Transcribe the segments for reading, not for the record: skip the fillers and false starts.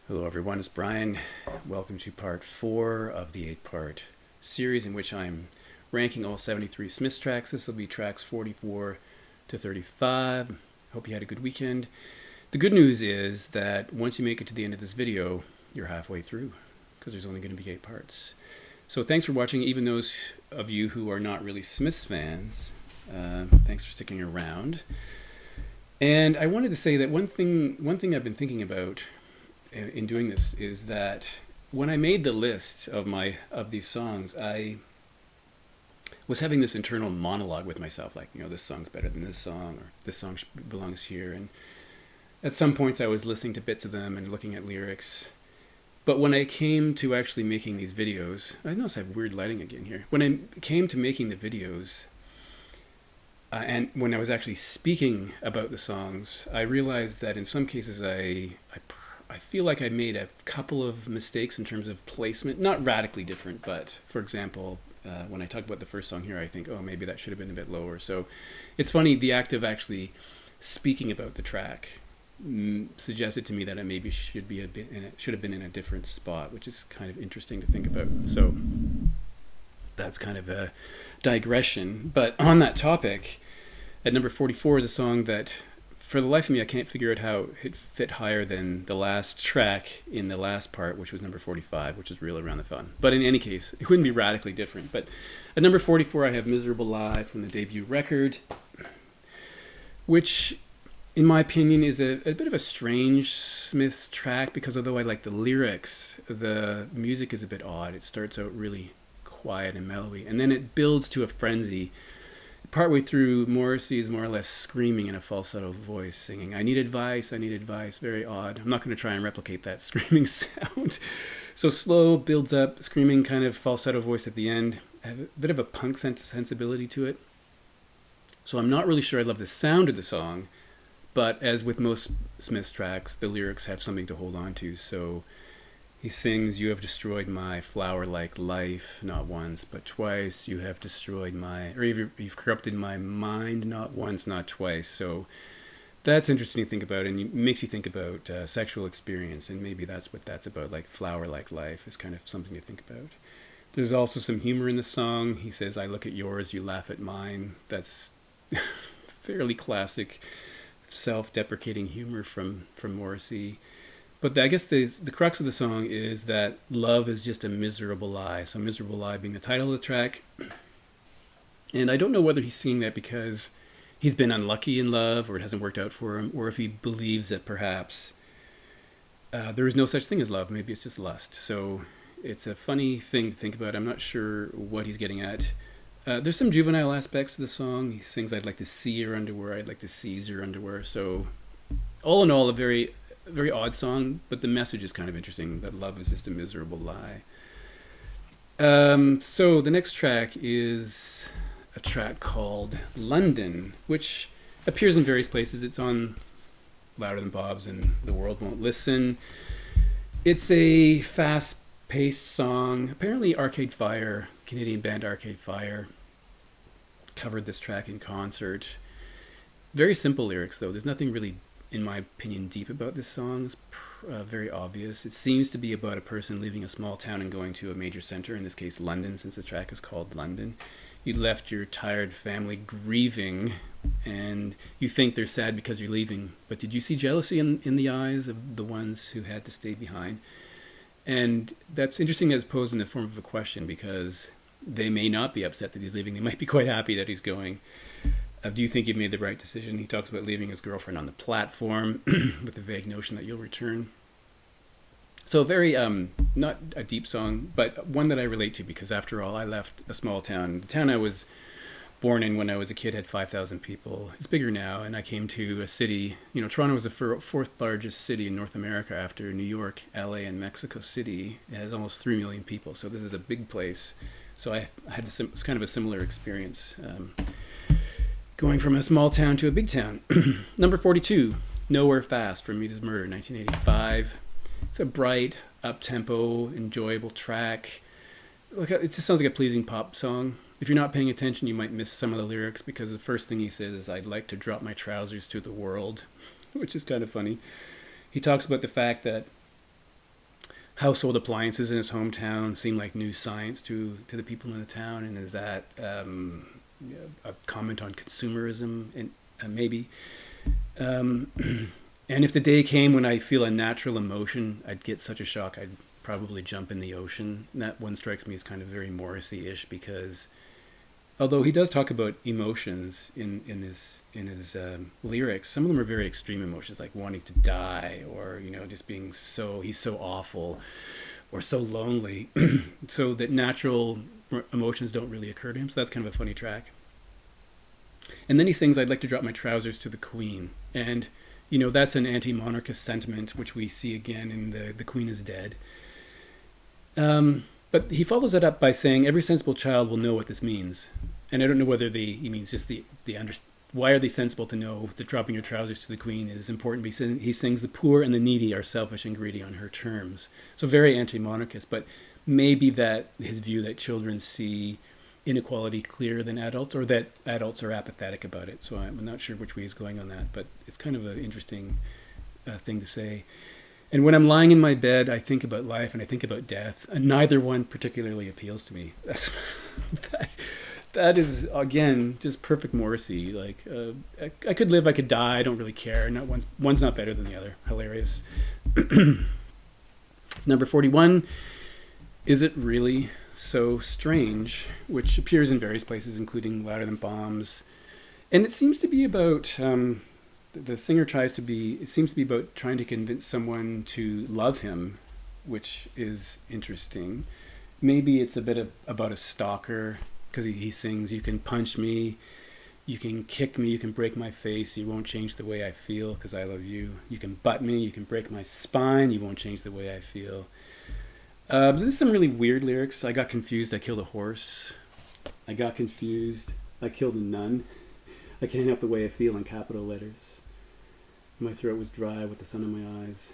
Hello, everyone. It's Brian. Welcome to part 4 of the 8-part series in which I'm ranking all 73 Smiths tracks. This will be tracks 44 to 35. Hope you had a good weekend. The good news is that once you make it to the end of this video, you're halfway through because there's only going to be 8 parts. So thanks for watching, even those of you who are not really Smiths fans. Thanks for sticking around. And I wanted to say that one thing I've been thinking about in doing this is that when I made the list of these songs, I was having this internal monologue with myself, like, this song's better than this song, or this song belongs here. And at some points I was listening to bits of them and looking at lyrics. But when I came to actually making these videos, I notice I have weird lighting again here. When I came to making the videos, and when I was actually speaking about the songs, I realized that in some cases I feel like I made a couple of mistakes in terms of placement. Not radically different, but for example, when I talk about the first song here, I think, oh, maybe that should have been a bit lower. So it's funny, the act of actually speaking about the track suggested to me that it maybe should have been in a different spot, which is kind of interesting to think about. So that's kind of a digression. But on that topic, at number 44 is a song that, for the life of me, I can't figure out how it fit higher than the last track in the last part, which was number 45, which is Real Around the Fun. But in any case, it wouldn't be radically different. But at number 44, I have Miserable Lie from the debut record, which, in my opinion, is a bit of a strange Smiths track, because although I like the lyrics, the music is a bit odd. It starts out really quiet and mellowy, and then it builds to a frenzy. Partway through, Morrissey is more or less screaming in a falsetto voice, singing, I need advice, very odd. I'm not going to try and replicate that screaming sound. So slow, builds up, screaming kind of falsetto voice at the end. I have a bit of a punk sensibility to it. So I'm not really sure I love the sound of the song, but as with most Smiths tracks, the lyrics have something to hold on to. So he sings, you have destroyed my flower-like life, not once, but twice. You have destroyed you've corrupted my mind, not once, not twice. So that's interesting to think about, and it makes you think about sexual experience, and maybe that's what that's about, like flower-like life is kind of something to think about. There's also some humor in the song. He says, I look at yours, you laugh at mine. That's fairly classic self-deprecating humor from Morrissey. But I guess the crux of the song is that love is just a miserable lie. So Miserable Lie being the title of the track. And I don't know whether he's singing that because he's been unlucky in love, or it hasn't worked out for him, or if he believes that perhaps there is no such thing as love. Maybe it's just lust. So it's a funny thing to think about. I'm not sure what he's getting at. There's some juvenile aspects to the song. He sings, I'd like to see your underwear, I'd like to seize your underwear. So all in all, a very odd song, but the message is kind of interesting, that love is just a miserable lie. So the next track is a track called London, which appears in various places. It's on Louder Than Bob's and The World Won't Listen. It's a fast-paced song. Apparently Arcade Fire, Canadian band Arcade Fire, covered this track in concert. Very simple lyrics, though. There's nothing really, in my opinion, deep about this song. It's very obvious. It seems to be about a person leaving a small town and going to a major center, in this case London, since the track is called London. You left your tired family grieving, and you think they're sad because you're leaving. But did you see jealousy in the eyes of the ones who had to stay behind? And that's interesting as posed in the form of a question, because they may not be upset that he's leaving. They might be quite happy that he's going. Do you think you've made the right decision? He talks about leaving his girlfriend on the platform with the vague notion that you'll return. So very, not a deep song, but one that I relate to, because after all, I left a small town. The town I was born in when I was a kid had 5,000 people. It's bigger now, and I came to a city. Toronto was the fourth largest city in North America after New York, LA, and Mexico City. It has almost 3 million people, so this is a big place. So I had kind of a similar experience. Going from a small town to a big town. Number 42, Nowhere Fast from Meat is Murder, 1985. It's a bright, up-tempo, enjoyable track. It just sounds like a pleasing pop song. If you're not paying attention, you might miss some of the lyrics, because the first thing he says is, I'd like to drop my trousers to the world, which is kind of funny. He talks about the fact that household appliances in his hometown seem like new science to the people in the town, and is that a comment on consumerism and maybe. Um, and if the day came when I feel a natural emotion, I'd get such a shock I'd probably jump in the ocean. And that one strikes me as kind of very Morrissey-ish, because although he does talk about emotions in his lyrics, some of them are very extreme emotions, like wanting to die, or just being he's so awful, or so lonely, so that natural emotions don't really occur to him. So that's kind of a funny track. And then he sings, "I'd like to drop my trousers to the Queen," and that's an anti-monarchist sentiment, which we see again in the Queen is Dead. But he follows that up by saying, "Every sensible child will know what this means." And I don't know whether he means just why are they sensible to know that dropping your trousers to the Queen is important? He sings, "The poor and the needy are selfish and greedy on her terms." So very anti-monarchist, but maybe that his view that children see inequality clearer than adults, or that adults are apathetic about it. So I'm not sure which way he's going on that, but it's kind of an interesting thing to say. And when I'm lying in my bed, I think about life and I think about death, and neither one particularly appeals to me. That is, again, just perfect Morrissey. Like, I could live, I could die, I don't really care. Not one's not better than the other. Hilarious. Number 41, "Is It Really So Strange?" which appears in various places, including Louder Than Bombs. And it seems to be about... the singer it seems to be about trying to convince someone to love him, which is interesting. Maybe it's a bit about a stalker, because he sings, "You can punch me, you can kick me, you can break my face, you won't change the way I feel because I love you. You can butt me, you can break my spine, you won't change the way I feel." There's some really weird lyrics. "I got confused, I killed a horse. I got confused, I killed a nun. I can't help the way I feel," in capital letters. "My throat was dry with the sun in my eyes."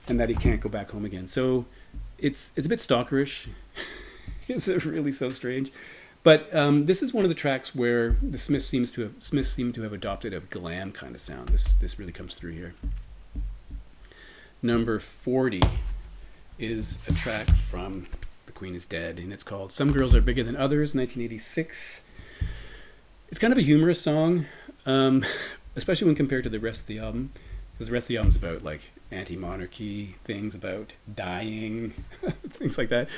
And that he can't go back home again. So it's a bit stalkerish. Is it really so strange? But this is one of the tracks where the Smiths seem to have adopted a glam kind of sound. This really comes through here. Number 40 is a track from The Queen is Dead, and it's called "Some Girls Are Bigger Than Others," 1986. It's kind of a humorous song, especially when compared to the rest of the album, because the rest of the album's about like anti-monarchy things, about dying, things like that.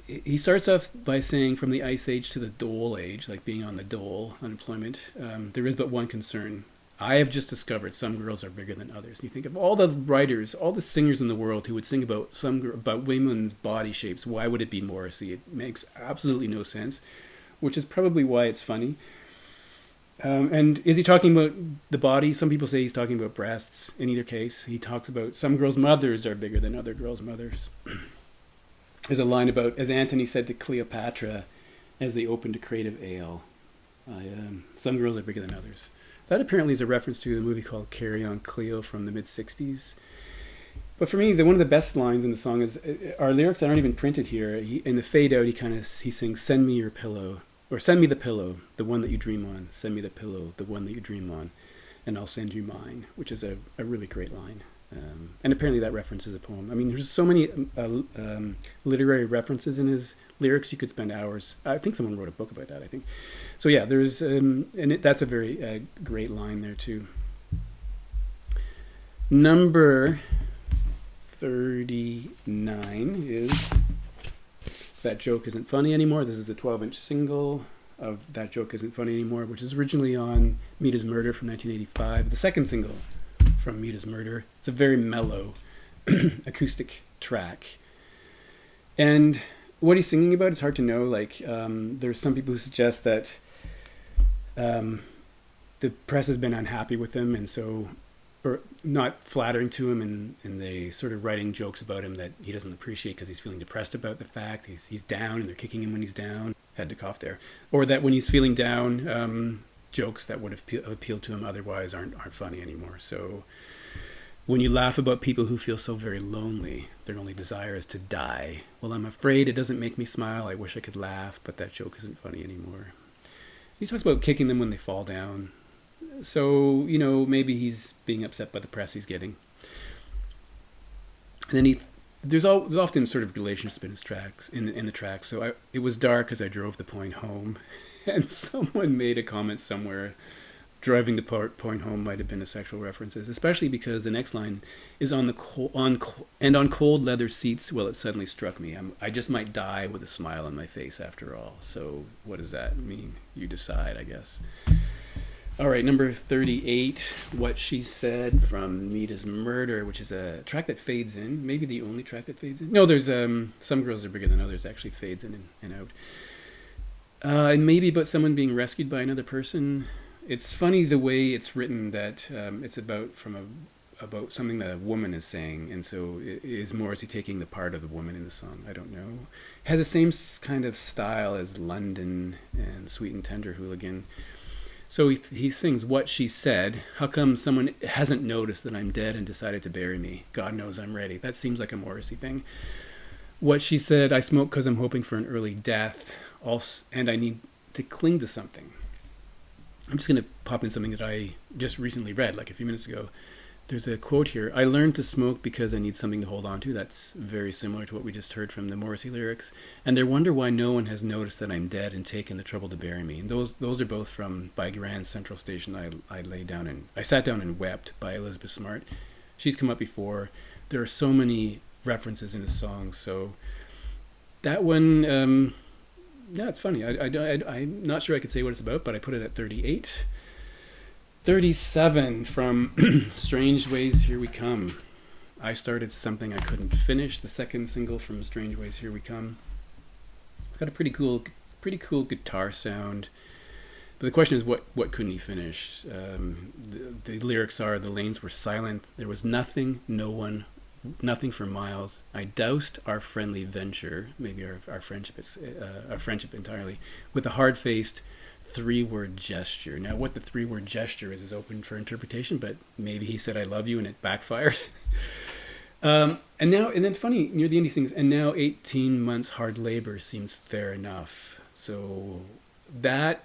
He starts off by saying, "From the ice age to the dole age," like being on the dole, unemployment, "there is but one concern. I have just discovered some girls are bigger than others." And you think of all the writers, all the singers in the world who would sing about about women's body shapes. Why would it be Morrissey? It makes absolutely no sense, which is probably why it's funny. And is he talking about the body? Some people say he's talking about breasts. In either case, he talks about some girls' mothers are bigger than other girls' mothers. There's a line about, "As Antony said to Cleopatra as they opened a crate of ale, some girls are bigger than others." That apparently is a reference to a movie called Carry On Cleo from the mid-'60s. But for me, one of the best lines in the song is, our lyrics aren't even printed here. In the fade out, he sings, "Send me your pillow," or "Send me the pillow, the one that you dream on. Send me the pillow, the one that you dream on, and I'll send you mine," which is a really great line. And apparently that references a poem. I mean, there's so many literary references in his lyrics. You could spend hours. I think someone wrote a book about that, I think. So yeah, there's that's a very great line there too. Number 39 is "That Joke Isn't Funny Anymore." This is the 12-inch single of "That Joke Isn't Funny Anymore," which is originally on Mita's Murder from 1985. The second single from Mita's Murder. It's a very mellow acoustic track. And what he's singing about, it's hard to know. Like, there's some people who suggest that the press has been unhappy with him, and so, or not flattering to him, and they sort of writing jokes about him that he doesn't appreciate because he's feeling depressed about the fact he's down, and they're kicking him when he's down. Had to cough there. Or that when he's feeling down, jokes that would have appealed to him otherwise aren't funny anymore. So when you laugh about people who feel so very lonely, their only desire is to die. Well, I'm afraid it doesn't make me smile. I wish I could laugh, but that joke isn't funny anymore. He talks about kicking them when they fall down. So, maybe he's being upset by the press he's getting. And then there's often sort of relationship in his tracks in the tracks. So it was dark as I drove the point home, and someone made a comment somewhere. Driving the point home might have been a sexual references, especially because the next line is on on cold leather seats. Well, it suddenly struck me. I just might die with a smile on my face after all. So what does that mean? You decide, I guess. All right, number 38, What She Said from Meet Is Murder, which is a track that fades in. Maybe the only track that fades in. No, there's Some Girls Are Bigger Than Others actually fades in and out. And maybe about someone being rescued by another person. It's funny the way it's written that it's about something that a woman is saying, and so is Morrissey taking the part of the woman in the song? I don't know. It has the same kind of style as London and Sweet and Tender Hooligan. So he sings What She Said. How come someone hasn't noticed that I'm dead and decided to bury me? God knows I'm ready. That seems like a Morrissey thing. What she said, I smoke because I'm hoping for an early death, and I need to cling to something. I'm just going to pop in something that I just recently read, like a few minutes ago. There's a quote here. I learned to smoke because I need something to hold on to. That's very similar to what we just heard from the Morrissey lyrics. And they wonder why no one has noticed that I'm dead and taken the trouble to bury me. And those are both from By Grand Central Station. I sat down and wept by Elizabeth Smart. She's come up before. There are so many references in the song. So that one, yeah, it's funny. I'm not sure I could say what it's about, but I put it at 38. 37 from Strange Ways, Here We Come. I started something I couldn't finish. The second single from Strange Ways, Here We Come. It's got a pretty cool guitar sound. But the question is, what couldn't he finish? The lyrics are, the lanes were silent. There was nothing, no one, nothing for miles. I doused our friendly venture, maybe our friendship entirely, with a hard-faced three-word gesture. Now, what the three-word gesture is open for interpretation, but maybe he said I love you and it backfired. And then funny, near the end he sings, and now 18 months hard labor seems fair enough. So that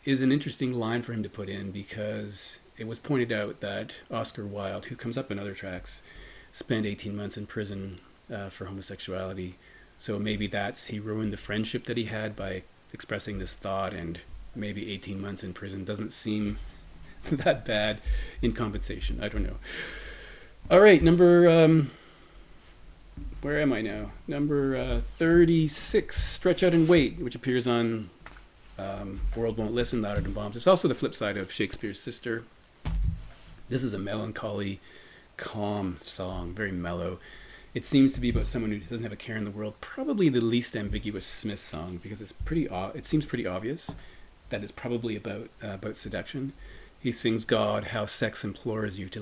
is an interesting line for him to put in, because it was pointed out that Oscar Wilde, who comes up in other tracks, spent 18 months in prison for homosexuality. So maybe he ruined the friendship that he had by expressing this thought, and maybe 18 months in prison doesn't seem that bad in compensation. I don't know. All right, where am I now? Number 36, Stretch Out and Wait, which appears on World Won't Listen, Louder Than Bombs. It's also the flip side of Shakespeare's Sister. This is a melancholy, calm song, very mellow. It seems to be about someone who doesn't have a care in the world. Probably the least ambiguous Smith song, because it seems pretty obvious that it's probably about seduction. He sings, God, how sex implores you to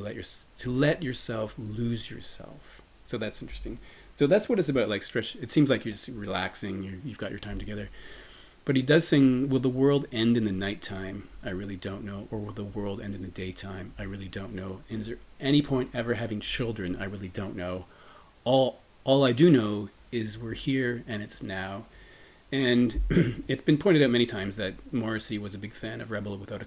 let yourself lose yourself. So that's interesting. So that's what it's about. Like stretch. It seems like you're just relaxing. You've got your time together. But he does sing, will the world end in the nighttime? I really don't know. Or will the world end in the daytime? I really don't know. And is there any point ever having children? I really don't know. All I do know is we're here and it's now. And it's been pointed out many times that Morrissey was a big fan of Rebel Without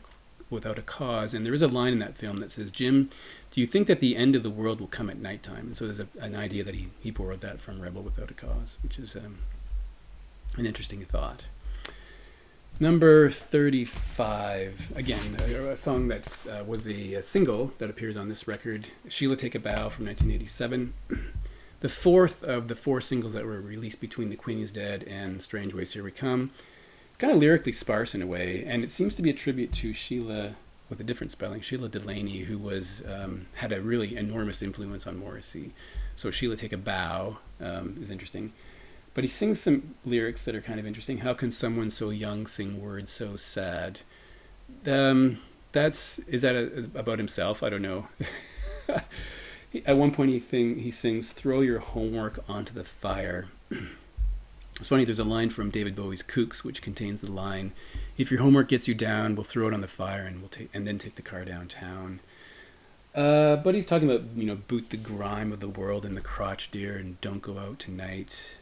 a Cause. And there is a line in that film that says, Jim, do you think that the end of the world will come at nighttime? And so there's an idea that he borrowed that from Rebel Without a Cause, which is an interesting thought. Number 35, again, a song that was a single that appears on this record, Sheila Take a Bow from 1987. The fourth of the four singles that were released between The Queen is Dead and Strange Ways, Here We Come. Kind of lyrically sparse in a way, and it seems to be a tribute to Sheila, with a different spelling, Sheila Delaney, who was had a really enormous influence on Morrissey. So Sheila Take a Bow is interesting. But he sings some lyrics that are kind of interesting. How can someone so young sing words so sad? Is that about himself? I don't know. At one point he sings, throw your homework onto the fire. It's funny, there's a line from David Bowie's Kooks which contains the line, if your homework gets you down, we'll throw it on the fire and then take the car downtown. But he's talking about, boot the grime of the world in the crotch, dear, and don't go home tonight.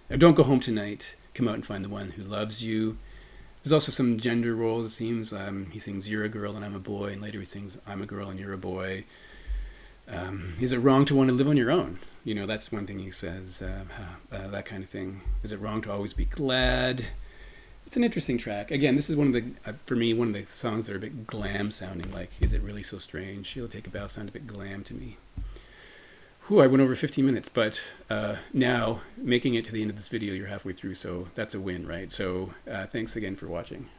Come out and find the one who loves you. There's also some gender roles, it seems. He sings, you're a girl and I'm a boy, and later he sings, I'm a girl and you're a boy. Is it wrong to want to live on your own? You know, that's one thing he says, that kind of thing. Is it wrong to always be glad? It's an interesting track. Again, this is one of the, for me, one of the songs that are a bit glam sounding. Like, is it really so strange? She'll Take a Bow sound a bit glam to me. Whew, I went over 15 minutes, but now, making it to the end of this video, you're halfway through, so that's a win, right? So thanks again for watching.